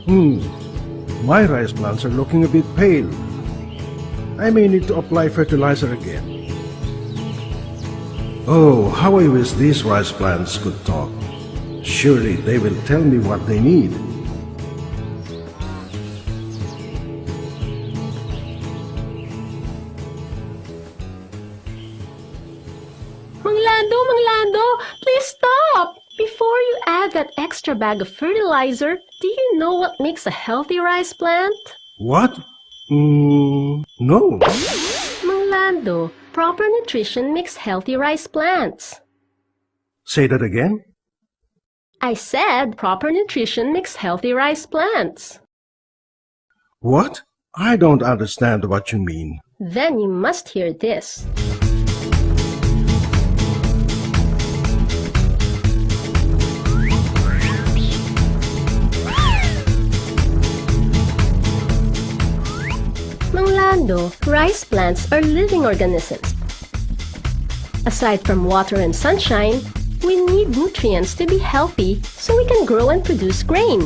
Hmm, my rice plants are looking a bit pale. I may need to apply fertilizer again. Oh, how I wish these rice plants could talk. Surely they will tell me what they need. Mang Lando, please stop! Before you add that extra bag of fertilizer, do you know what makes a healthy rice plant? What? No. Mang Lando, proper nutrition makes healthy rice plants. Say that again? I said proper nutrition makes healthy rice plants. What? I don't understand what you mean. Then you must hear this. Mang Lando, rice plants are living organisms. Aside from water and sunshine, we need nutrients to be healthy so we can grow and produce grain.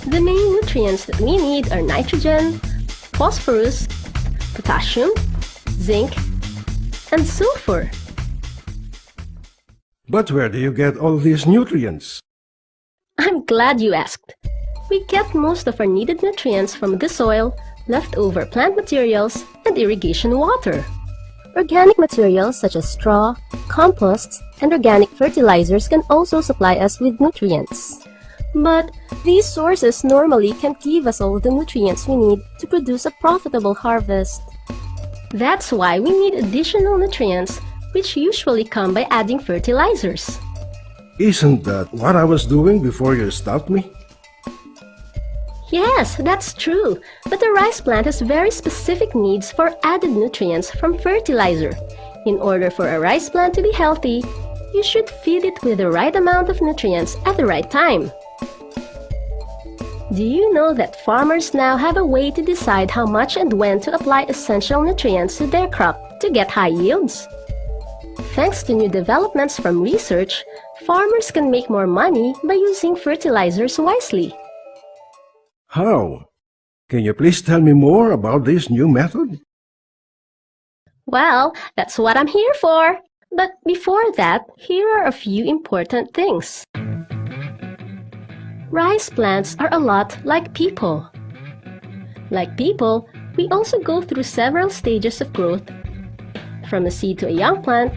The main nutrients that we need are nitrogen, phosphorus, potassium, zinc, and sulfur. But where do you get all these nutrients? I'm glad you asked. We get most of our needed nutrients from the soil, leftover plant materials, and irrigation water. Organic materials such as straw, composts, and organic fertilizers can also supply us with nutrients. But these sources normally can't give us all the nutrients we need to produce a profitable harvest. That's why we need additional nutrients, which usually come by adding fertilizers. Isn't that what I was doing before you stopped me? Yes, that's true, but the rice plant has very specific needs for added nutrients from fertilizer. In order for a rice plant to be healthy, you should feed it with the right amount of nutrients at the right time. Do you know that farmers now have a way to decide how much and when to apply essential nutrients to their crop to get high yields? Thanks to new developments from research, farmers can make more money by using fertilizers wisely. How? Can you please tell me more about this new method? Well, that's what I'm here for. But before that, here are a few important things. Rice plants are a lot like people. Like people, we also go through several stages of growth, from a seed to a young plant,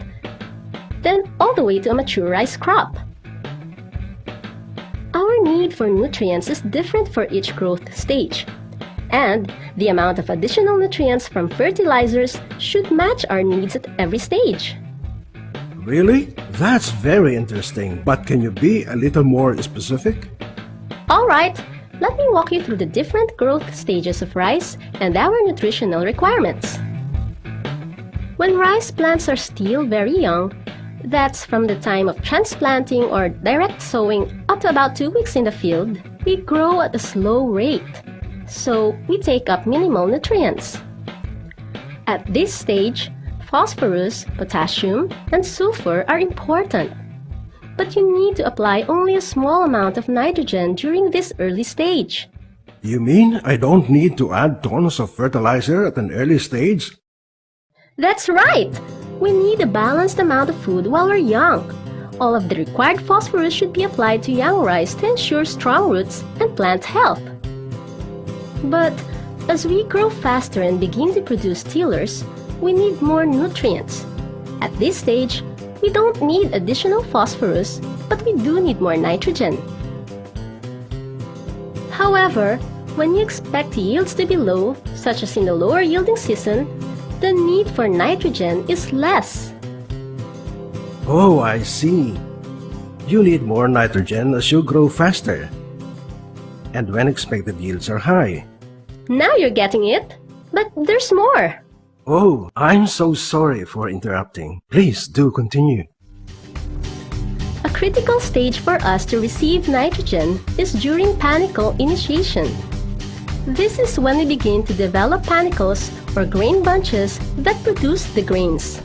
then all the way to a mature rice crop. Our need for nutrients is different for each growth stage, and the amount of additional nutrients from fertilizers should match our needs at every stage. Really? That's very interesting. But can you be a little more specific? Alright, let me walk you through the different growth stages of rice and our nutritional requirements. When rice plants are still very young, that's from the time of transplanting or direct sowing up to about 2 weeks in the field, we grow at a slow rate, so we take up minimal nutrients. At this stage, phosphorus, potassium, and sulfur are important, but you need to apply only a small amount of nitrogen during this early stage. You mean I don't need to add tons of fertilizer at an early stage? That's right! We need a balanced amount of food while we're young. All of the required phosphorus should be applied to young rice to ensure strong roots and plant health. But as we grow faster and begin to produce tillers, we need more nutrients. At this stage, we don't need additional phosphorus, but we do need more nitrogen. However, when you expect yields to be low, such as in the lower yielding season, the need for nitrogen is less. Oh, I see. You need more nitrogen as you grow faster, and when expected yields are high. Now you're getting it, but there's more. Oh, I'm so sorry for interrupting. Please do continue. A critical stage for us to receive nitrogen is during panicle initiation. This is when we begin to develop panicles or grain bunches that produce the grains.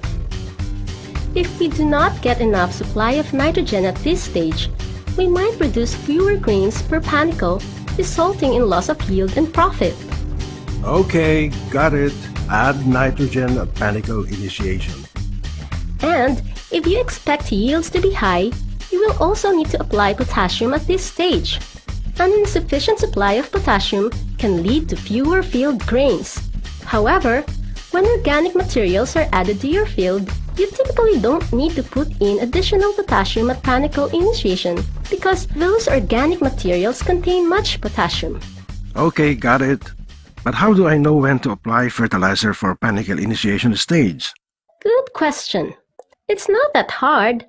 If we do not get enough supply of nitrogen at this stage, we might produce fewer grains per panicle resulting in loss of yield and profit. Okay, got it. Add nitrogen at panicle initiation. And if you expect yields to be high, you will also need to apply potassium at this stage. An insufficient supply of potassium can lead to fewer field grains. However, when organic materials are added to your field, you typically don't need to put in additional potassium at panicle initiation because those organic materials contain much potassium. Okay, got it. But how do I know when to apply fertilizer for panicle initiation stage? Good question. It's not that hard.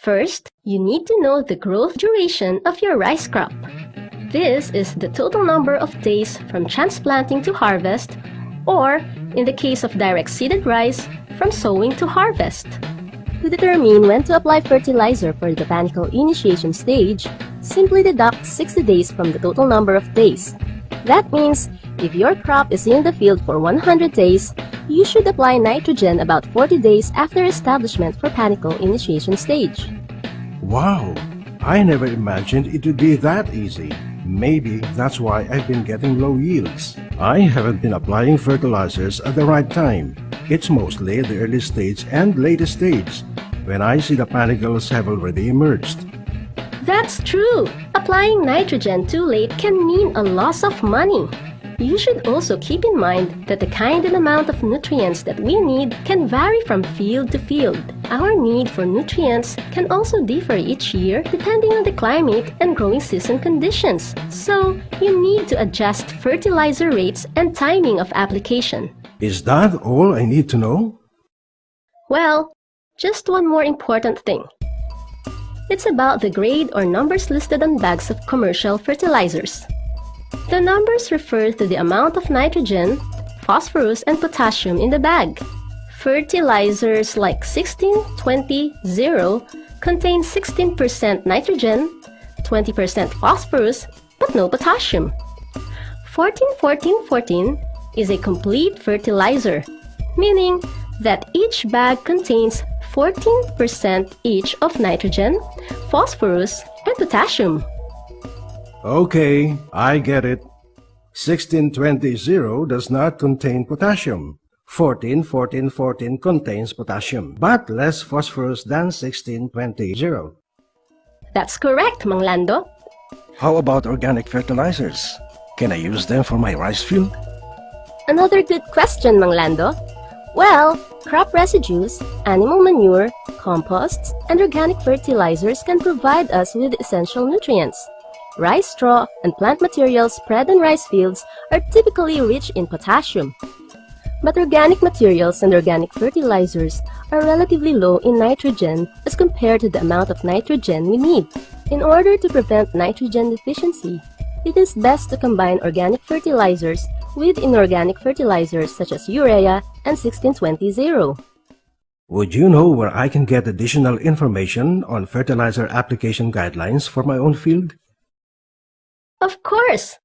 First, you need to know the growth duration of your rice crop. This is the total number of days from transplanting to harvest, or, in the case of direct seeded rice, from sowing to harvest. To determine when to apply fertilizer for the panicle initiation stage, simply deduct 60 days from the total number of days. That means, if your crop is in the field for 100 days, you should apply nitrogen about 40 days after establishment for panicle initiation stage. Wow, I never imagined it would be that easy. Maybe that's why I've been getting low yields. I haven't been applying fertilizers at the right time. It's mostly the early stage and latest stage, when I see the panicles have already emerged. That's true. Applying nitrogen too late can mean a loss of money. You should also keep in mind that the kind and amount of nutrients that we need can vary from field to field. Our need for nutrients can also differ each year depending on the climate and growing season conditions. So, you need to adjust fertilizer rates and timing of application. Is that all I need to know? Well, just one more important thing. It's about the grade or numbers listed on bags of commercial fertilizers. The numbers refer to the amount of nitrogen, phosphorus, and potassium in the bag. Fertilizers like 16-20-0 contain 16% nitrogen, 20% phosphorus, but no potassium. 14-14-14 is a complete fertilizer, meaning that each bag contains 14% each of nitrogen, phosphorus, and potassium. Okay, I get it. 16-20-0 does not contain potassium. 14-14-14 contains potassium, but less phosphorus than 16-20-0. That's correct, Mang Lando. How about organic fertilizers? Can I use them for my rice field? Another good question, Mang Lando. Well, crop residues, animal manure, composts, and organic fertilizers can provide us with essential nutrients. Rice straw and plant materials spread on rice fields are typically rich in potassium. But organic materials and organic fertilizers are relatively low in nitrogen as compared to the amount of nitrogen we need. In order to prevent nitrogen deficiency, it is best to combine organic fertilizers with inorganic fertilizers such as urea and 16-20-0. Would you know where I can get additional information on fertilizer application guidelines for my own field? Of course!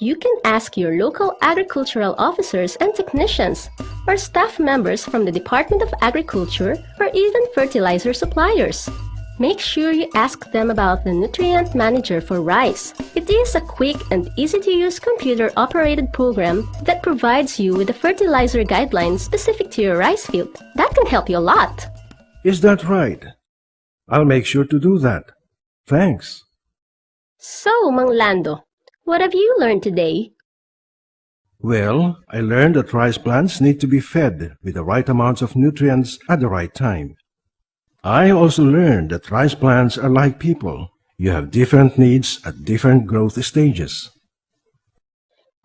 You can ask your local agricultural officers and technicians or staff members from the Department of Agriculture or even fertilizer suppliers. Make sure you ask them about the Nutrient Manager for rice. It is a quick and easy-to-use computer-operated program that provides you with the fertilizer guidelines specific to your rice field. That can help you a lot. Is that right? I'll make sure to do that. Thanks. So, Mang Lando, what have you learned today? Well, I learned that rice plants need to be fed with the right amounts of nutrients at the right time. I also learned that rice plants are like people. You have different needs at different growth stages.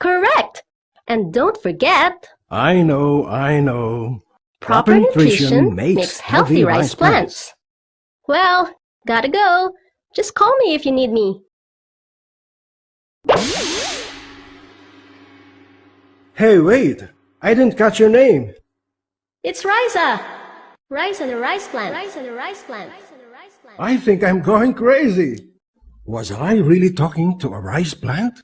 Correct! And don't forget... I know. Proper nutrition makes healthy rice plants. Well, gotta go. Just call me if you need me. Hey, wait! I didn't catch your name. It's Ryza! Ryza the rice plant. I think I'm going crazy. Was I really talking to a rice plant?